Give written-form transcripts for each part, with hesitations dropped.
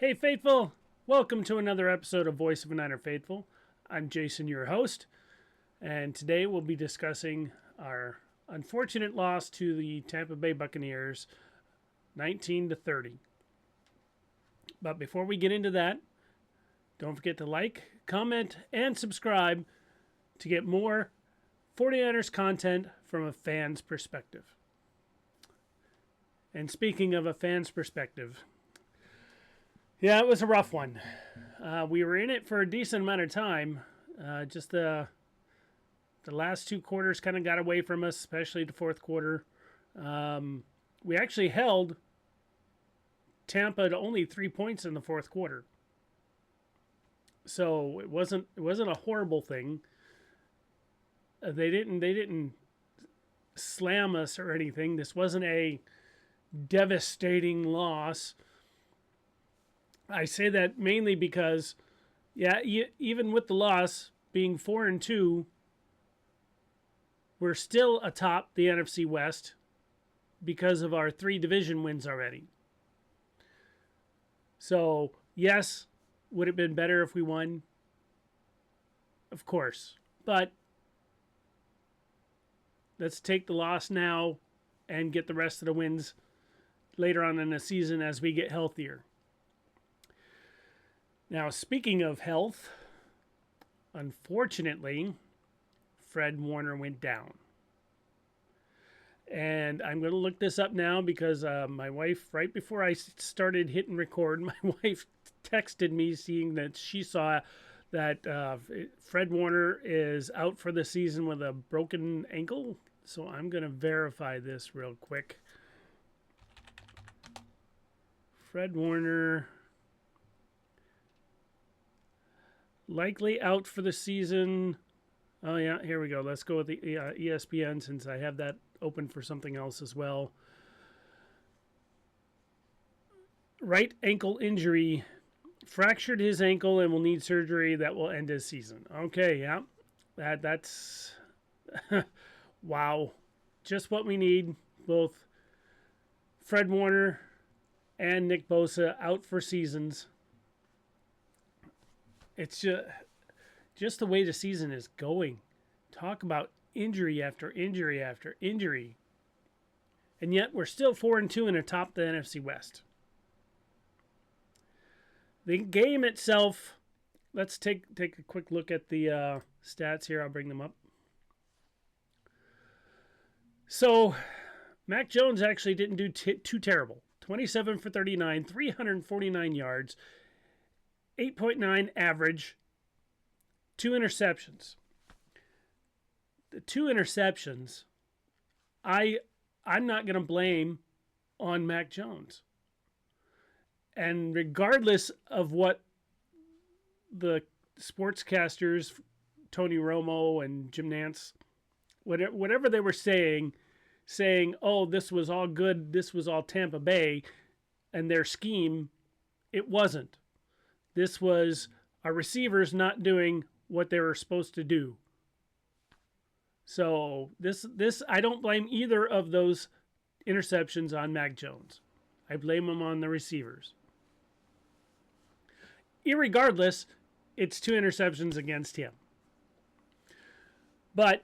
Hey, Faithful! Welcome to another episode of Voice of a Niner Faithful. I'm Jason, your host, and today we'll be discussing our unfortunate loss to the Tampa Bay Buccaneers, 19-30. But before we get into that, don't forget to like, comment, and subscribe to get more 49ers content from a fan's perspective. And speaking of a fan's perspective, yeah, it was a rough one. We were in it for a decent amount of time. Just the last two quarters kind of got away from us, especially the fourth quarter. We actually held Tampa to only 3 points in the fourth quarter, so it wasn't a horrible thing. They didn't slam us or anything. This wasn't a devastating loss. I say that mainly because, yeah, even with the loss being 4-2, we're still atop the NFC West because of our 3 division wins already. So, yes, would it have been better if we won? Of course. But let's take the loss now and get the rest of the wins later on in the season as we get healthier. Now, speaking of health, unfortunately, Fred Warner went down. And I'm going to look this up now because my wife, right before I started hitting record, my wife texted me seeing that she saw that Fred Warner is out for the season with a broken ankle. So I'm going to verify this real quick. Fred Warner likely out for the season. Oh, yeah, here we go. Let's go with the ESPN since I have that open for something else as well. Right ankle injury. Fractured his ankle and will need surgery that will end his season. Okay, yeah. That's... wow. Just what we need. Both Fred Warner and Nick Bosa out for seasons. It's just the way the season is going. Talk about injury after injury after injury. And yet we're still 4-2 and atop the NFC West. The game itself, let's take a quick look at the stats here. I'll bring them up. So, Mac Jones actually didn't do too terrible. 27 for 39, 349 yards. 8.9 average, 2 interceptions. The 2 interceptions, I'm not going to blame on Mac Jones. And regardless of what the sportscasters, Tony Romo and Jim Nantz, whatever they were saying, oh, this was all good, this was all Tampa Bay and their scheme, it wasn't. This was our receivers not doing what they were supposed to do. So this I don't blame either of those interceptions on Mac Jones. I blame them on the receivers. Irregardless, it's 2 interceptions against him. But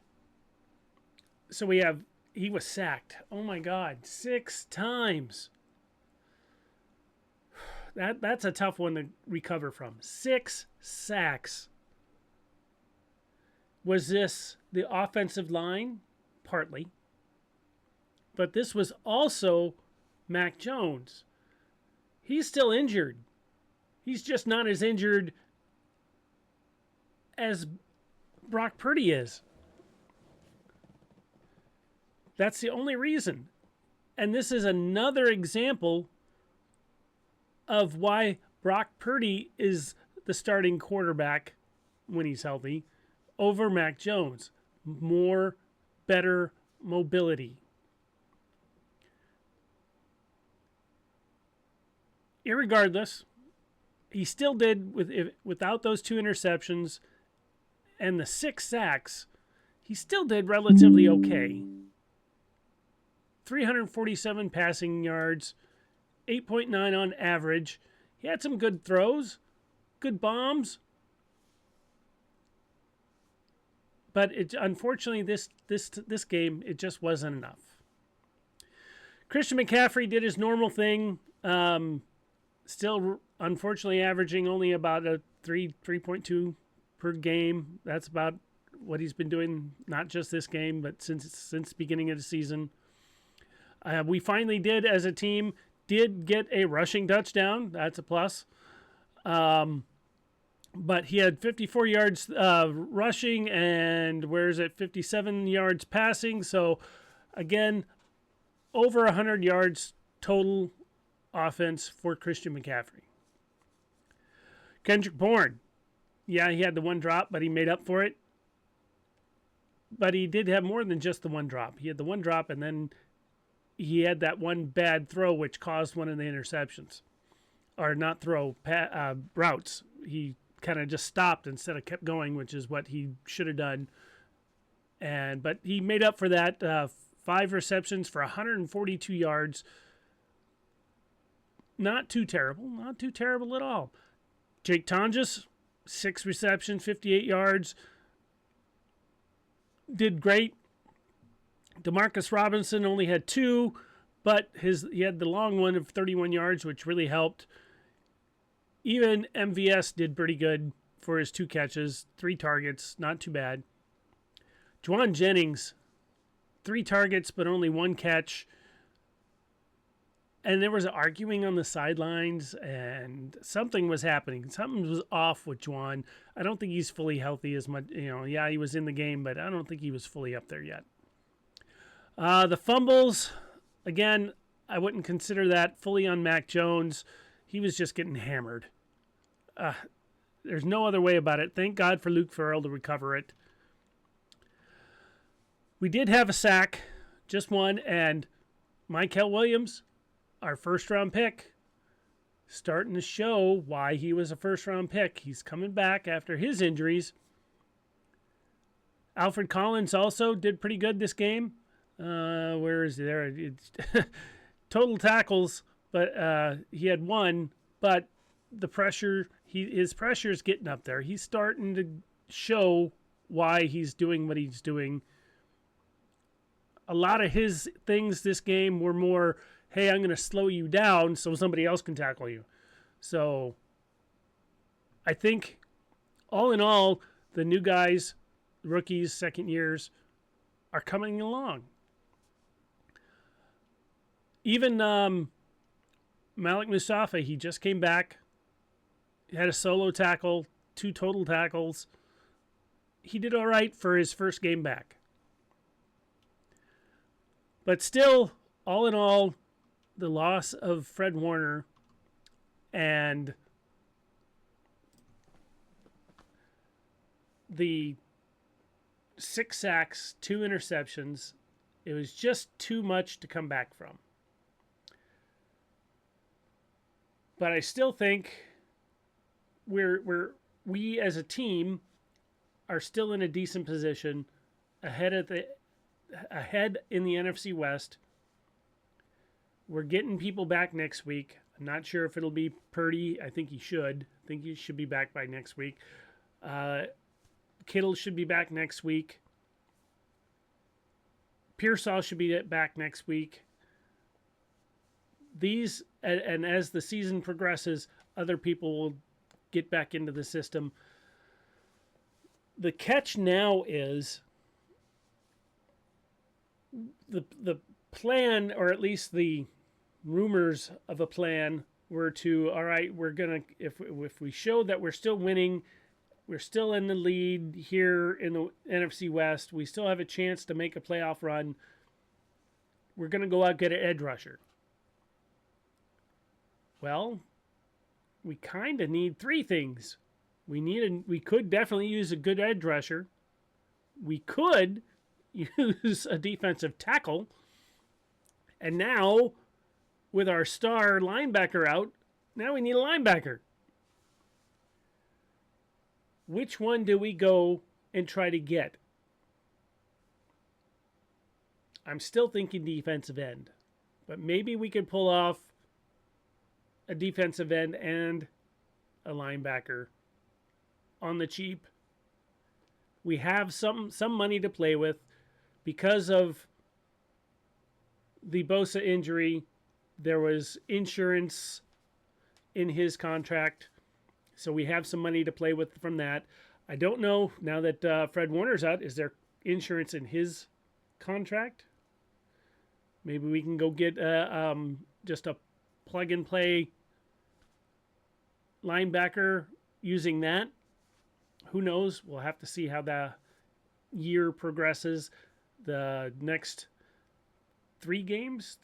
so he was sacked. Oh my God, 6 times. That's a tough one to recover from. 6 sacks. Was this the offensive line? Partly. But this was also Mac Jones. He's still injured. He's just not as injured as Brock Purdy is. That's the only reason. And this is another example of why Brock Purdy is the starting quarterback when he's healthy over Mac Jones. More, better mobility. Irregardless, he still did without those 2 interceptions and the 6 sacks, he still did relatively okay. 347 passing yards, 8.9 on average. He had some good throws, good bombs, but unfortunately this game it just wasn't enough. Christian McCaffrey did his normal thing. Still, unfortunately, averaging only about a 3.2 per game. That's about what he's been doing, not just this game, but since the beginning of the season. We finally did, as a team, get a rushing touchdown. That's a plus. But he had 54 yards rushing and 57 yards passing. So, again, over 100 yards total offense for Christian McCaffrey. Kendrick Bourne. Yeah, he had the one drop, but he made up for it. But he did have more than just the one drop. He had the one drop, and then he had that one bad throw, which caused one of the interceptions. Or not throw, routes. He kind of just stopped instead of kept going, which is what he should have done. But he made up for that. 5 receptions for 142 yards. Not too terrible. Not too terrible at all. Jake Tonjes, 6 receptions, 58 yards. Did great. Demarcus Robinson only had 2, but he had the long one of 31 yards, which really helped. Even MVS did pretty good for his 2 catches, 3 targets, not too bad. Juwan Jennings, 3 targets, but only 1 catch. And there was arguing on the sidelines, and something was happening. Something was off with Juwan. I don't think he's fully healthy as much. Yeah, he was in the game, but I don't think he was fully up there yet. The fumbles, again, I wouldn't consider that fully on Mac Jones. He was just getting hammered. There's no other way about it. Thank God for Luke Farrell to recover it. We did have a sack, just one, and Mykel Williams, our first-round pick, starting to show why he was a first-round pick. He's coming back after his injuries. Alfred Collins also did pretty good this game. Where is he there? It's total tackles, but he had 1. But the pressure, his pressure is getting up there. He's starting to show why he's doing what he's doing. A lot of his things this game were more, hey, I'm going to slow you down so somebody else can tackle you. So I think all in all, the new guys, rookies, second years, are coming along. Even Malik Mustafa, he just came back. He had a solo tackle, 2 total tackles. He did all right for his first game back. But still, all in all, the loss of Fred Warner and the 6 sacks, 2 interceptions, it was just too much to come back from. But I still think we as a team are still in a decent position ahead in the NFC West. We're getting people back next week. I'm not sure if it'll be Purdy. I think he should. I think he should be back by next week. Kittle should be back next week. Pearsall should be back next week. These, and as the season progresses, other people will get back into the system. The catch now is the plan, or at least the rumors of a plan, were to, all right, we're gonna, if we show that we're still winning, we're still in the lead here in the NFC West, we still have a chance to make a playoff run, we're gonna go out and get an edge rusher. Well, we kind of need 3 things. We could definitely use a good edge rusher. We could use a defensive tackle. And now, with our star linebacker out, now we need a linebacker. Which one do we go and try to get? I'm still thinking defensive end. But maybe we could pull off a defensive end and a linebacker on the cheap. We have some money to play with because of the Bosa injury. There was insurance in his contract, so we have some money to play with from that. I don't know now that Fred Warner's out. Is there insurance in his contract? Maybe we can go get just a plug and play linebacker using that. Who knows? We'll have to see how the year progresses. The next three games,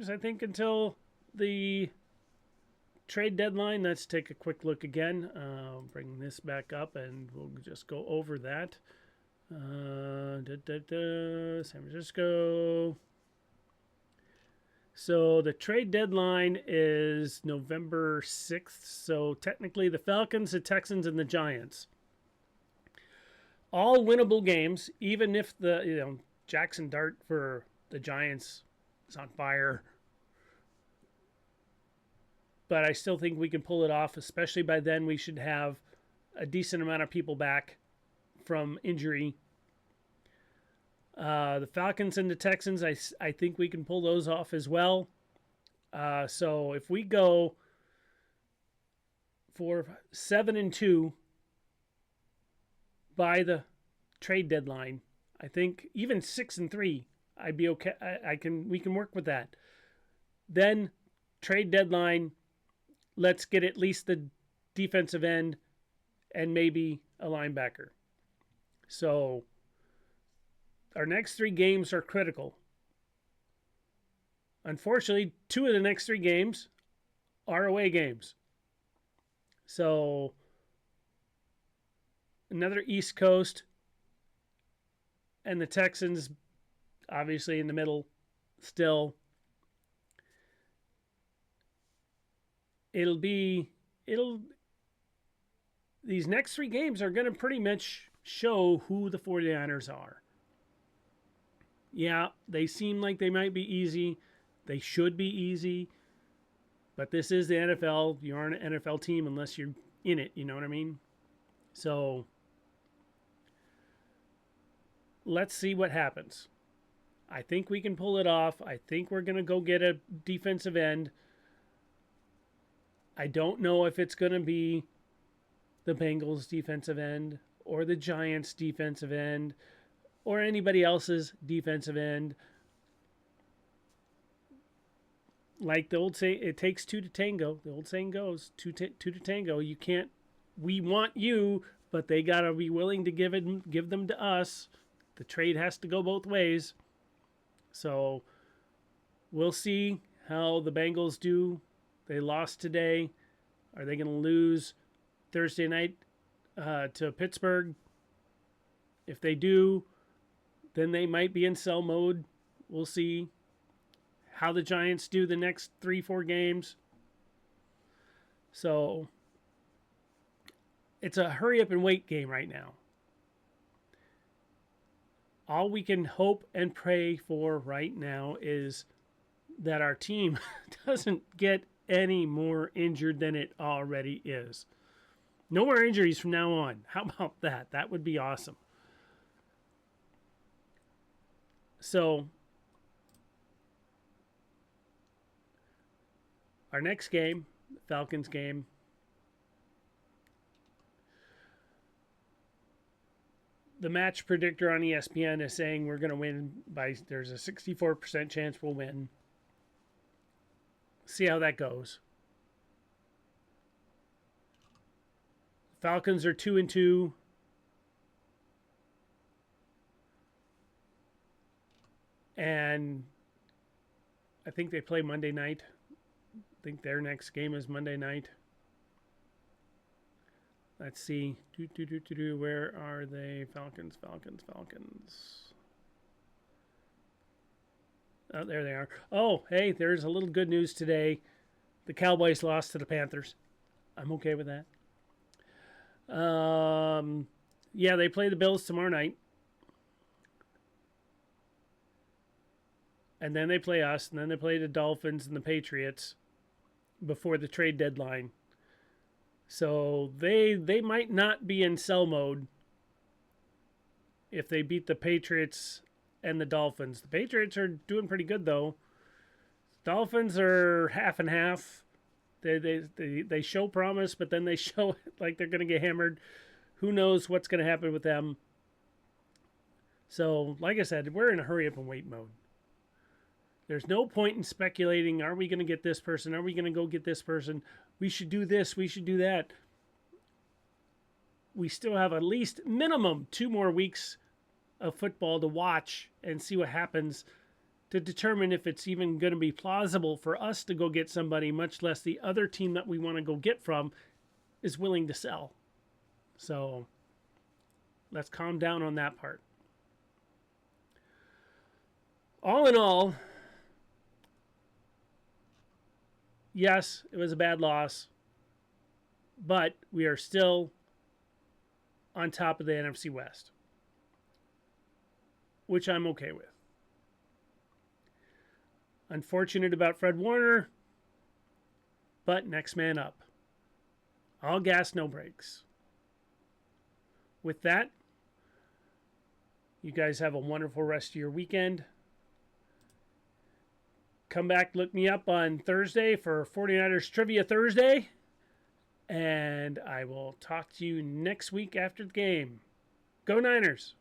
I think, until the trade deadline. Let's take a quick look again. Bring this back up and we'll just go over that. San Francisco. So the trade deadline is November 6th. So technically the Falcons, the Texans, and the Giants. All winnable games, even if the Jackson Dart for the Giants is on fire. But I still think we can pull it off, especially by then we should have a decent amount of people back from injury. The Falcons and the Texans, I think we can pull those off as well. So if we go for 7-2 by the trade deadline, I think even 6-3, I'd be okay. We can work with that. Then trade deadline, let's get at least the defensive end and maybe a linebacker. So our next three games are critical. Unfortunately, two of the next three games are away games. So another East Coast and the Texans obviously in the middle still. These next three games are going to pretty much show who the 49ers are. Yeah, they seem like they might be easy. They should be easy. But this is the NFL. You aren't an NFL team unless you're in it. You know what I mean? So let's see what happens. I think we can pull it off. I think we're going to go get a defensive end. I don't know if it's going to be the Bengals defensive end or the Giants defensive end or anybody else's defensive end. Like the old saying, it takes two to tango. The old saying goes, two to tango. You can't. We want you, but they gotta be willing to give them to us. The trade has to go both ways. So we'll see how the Bengals do. They lost today. Are they going to lose Thursday night to Pittsburgh? If they do, then they might be in sell mode. We'll see how the Giants do the next 3-4 games. So it's a hurry up and wait game right now. All we can hope and pray for right now is that our team doesn't get any more injured than it already is. No more injuries from now on. How about that? That would be awesome. So our next game, Falcons game, the match predictor on ESPN is saying we're going to win by, there's a 64% chance we'll win. See how that goes. Falcons are 2-2. And I think they play Monday night. I think their next game is Monday night. Let's see. Where are they? Falcons. Oh, there they are. Oh, hey, there's a little good news today. The Cowboys lost to the Panthers. I'm okay with that. Yeah, they play the Bills tomorrow night. And then they play us, and then they play the Dolphins and the Patriots. before the trade deadline. So they might not be in sell mode if they beat the Patriots and the Dolphins. The Patriots are doing pretty good though. Dolphins are half and half. They show promise, but then they show like they're going to get hammered. Who knows what's going to happen with them? So, like I said, we're in a hurry up and wait mode. There's no point in speculating. Are we going to get this person? Are we going to go get this person? We should do this. We should do that. We still have at least minimum 2 more weeks of football to watch and see what happens to determine if it's even going to be plausible for us to go get somebody, much less the other team that we want to go get from is willing to sell. So let's calm down on that part. All in all, yes, it was a bad loss, but we are still on top of the NFC West, which I'm okay with. Unfortunate about Fred Warner, but next man up. All gas, no brakes. With that, you guys have a wonderful rest of your weekend. Come back, look me up on Thursday for 49ers Trivia Thursday. And I will talk to you next week after the game. Go Niners!